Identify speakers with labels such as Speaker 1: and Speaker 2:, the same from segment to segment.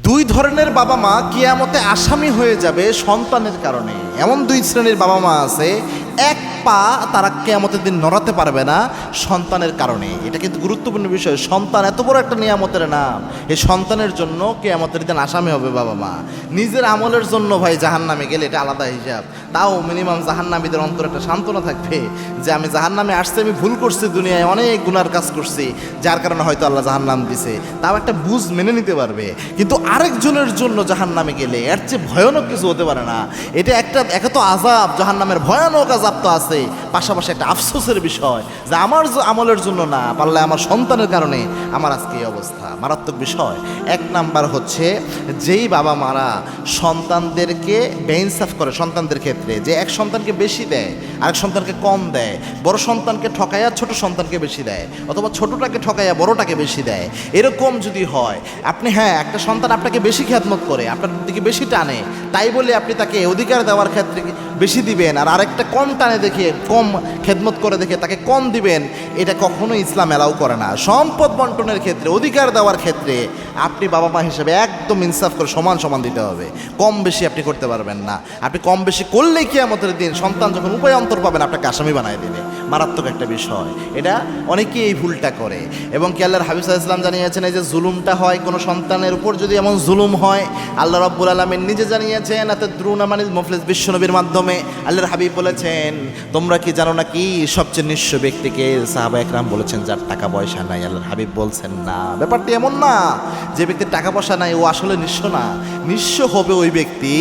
Speaker 1: দুই ধরনের বাবা মা কিয়ামতে আসামি হয়ে যাবে সন্তানের কারণে। এমন দুই শ্রেণীর বাবা মা আছে, এক পা তারা কিয়ামতের দিন নড়াতে পারবে না সন্তানের কারণে। এটা কিন্তু গুরুত্বপূর্ণ বিষয়। সন্তান এত বড় একটা নিয়ামতের নাম, এই সন্তানের জন্য কিয়ামতের দিন আসামি হবে বাবা মা। নিজের আমলের জন্য ভাই জাহান্নামে গেলে এটা আলাদা হিসাব, তাও মিনিমাম জাহান্নামীদের অন্তরে একটা সান্ত্বনা থাকবে যে আমি জাহান্নামে আসছি, আমি ভুল করছি, দুনিয়ায় অনেক গুনার কাজ করছি, যার কারণে হয়তো আল্লাহ জাহান্নাম দিছে, তাও একটা বুঝ মেনে নিতে পারবে। কিন্তু আরেকজনের জন্য জাহান্নামে গেলে এর চেয়ে ভয়ানক কিছু হতে পারে না। এটা একে তো আযাব, জাহান্নামের ভয়ানক আযাব তো আছে, পাশাপাশি একটা আফসোসের বিষয় যে আমার আমলের জন্য না পারলে আমার সন্তানের কারণে আমার আজকে এই অবস্থা। মারাত্মক বিষয়। এক নাম্বার হচ্ছে যেই বাবা মারা সন্তানদেরকে বেইনসাফ করে সন্তানদের ক্ষেত্রে, যে এক সন্তানকে বেশি দেয় আরেক সন্তানকে কম দেয়, বড় সন্তানকে ঠকাইয়া ছোট সন্তানকে বেশি দেয়, অথবা ছোটটাকে ঠকাইয়া বড়টাকে বেশি দেয়, এরকম যদি হয়, আপনি একটা সন্তান আপনাকে বেশি খেদমত করে, আপনার দিকে বেশি টানে, তাই বলে আপনি তাকে অধিকার দেওয়ার ক্ষেত্রে বেশি দিবেন, আর আরেকটা কম টানে দেখে, কম খেদমত করে দেখে তাকে কম দিবেন, এটা কখনোই ইসলাম অ্যালাউ করে না। সম্পদ বন্টনের ক্ষেত্রে, অধিকার দেওয়ার ক্ষেত্রে আপনি বাবা মা হিসেবে একদম ইনসাফ করে সমান সমান দিতে হবে। কম বেশি আপনি করতে পারবেন না। আপনি কম বেশি করলেই কিয়ামতের দিন সন্তান যখন উপায় অন্তর পাবেন আপনাকে আসামি বানায় দেবে। মারাত্মক একটা বিষয়। এটা অনেকেই এই ভুলটা করে। এবং কি আল্লাহর হাবিব সাল্লাল্লাহু আলাইহি ওয়াসাল্লাম জানিয়েছেন, এই যে জুলুমটা হয় কোনো সন্তানের উপর, যদি এমন জুলুম হয়, আল্লাহ রাব্বুল আলামিন নিজে জানিয়েছেন আতাদরুনা মানিল মুফলিস, বিশ্বনবীর মাধ্যমে আল্লাহর হাবিব বলেছেন, তোমরা কি জানো না কি সবচেয়ে নিঃস্ব ব্যক্তিকে? সাহাবা একরাম বলেছেন যার টাকা পয়সা নাই। আল্লাহর হাবিব বলছেন না, ব্যাপারটি এমন না যে ব্যক্তির টাকা পয়সা নাই ও আসলে নিঃস্ব না। নিঃস্ব হবে ওই ব্যক্তি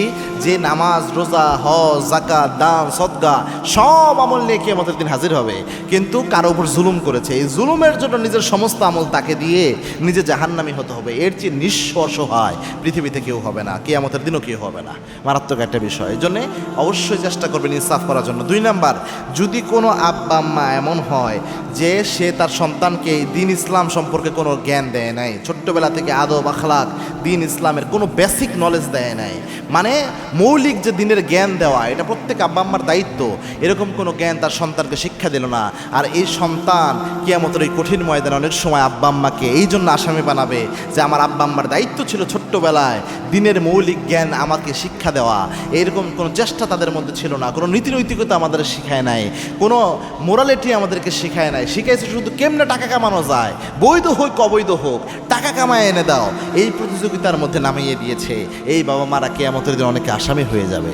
Speaker 1: যে নামাজ, রোজা, হজ, যাকাত, দান, সদকা সব আমল নিয়ে কিয়ামতের দিন হাজির হবে, কিন্তু কারো উপর জুলুম করেছে। এই জুলুমের জন্য নিজের সমস্ত আমল তাকে দিয়ে নিজে জাহান্নামী হতে হবে। এর চেয়ে নিঃস্ব অসহায় পৃথিবীতে কেউ হবে না, কিয়ামতের দিনও কেউ হবে না। মারাত্মক একটা বিষয়। এই জন্যে অবশ্যই চেষ্টা করবেন ইনসাফ করার জন্য। 2 নাম্বার, যদি কোনো আব্বা আম্মা এমন হয় যে সে তার সন্তানকে দিন ইসলাম সম্পর্কে কোনো জ্ঞান দেয় নাই, ছোট্টবেলা থেকে আদব আখলাক, দিন ইসলামের কোনো বেসিক নলেজ দেয় নাই, মানে মৌলিক যে দিনের জ্ঞান দেওয়া এটা প্রত্যেক আব্বা আম্মার দায়িত্ব, এরকম কোনো জ্ঞান তার সন্তানকে শিক্ষা দিল না, আর এই সন্তান কিয়ামতের এই কঠিন ময়দানে অনেক সময় আব্বা আম্মাকে এই জন্য আসামি বানাবে যে আমার আব্বা আম্মার দায়িত্ব ছিল ছোট্টবেলায় দিনের মৌলিক জ্ঞান আমাকে শিক্ষা দেওয়া, এরকম কোনো চেষ্টা তাদের মধ্যে ছিল না, কোনো নীতি নৈতিকতা আমাদের শিখায় নাই, কোনো মোরালিটি আমাদেরকে শিখায় নাই, শিখাইছে শুধু কেমনে টাকা কামানো যায়, বৈধ হোক অবৈধ হোক টাকা কামায় এনে দাও, এই প্রতিযোগিতার মধ্যে নামিয়ে দিয়েছে। এই বাবা মারা কিয়ামতের দিন অনেকে আসামি হয়ে যাবে।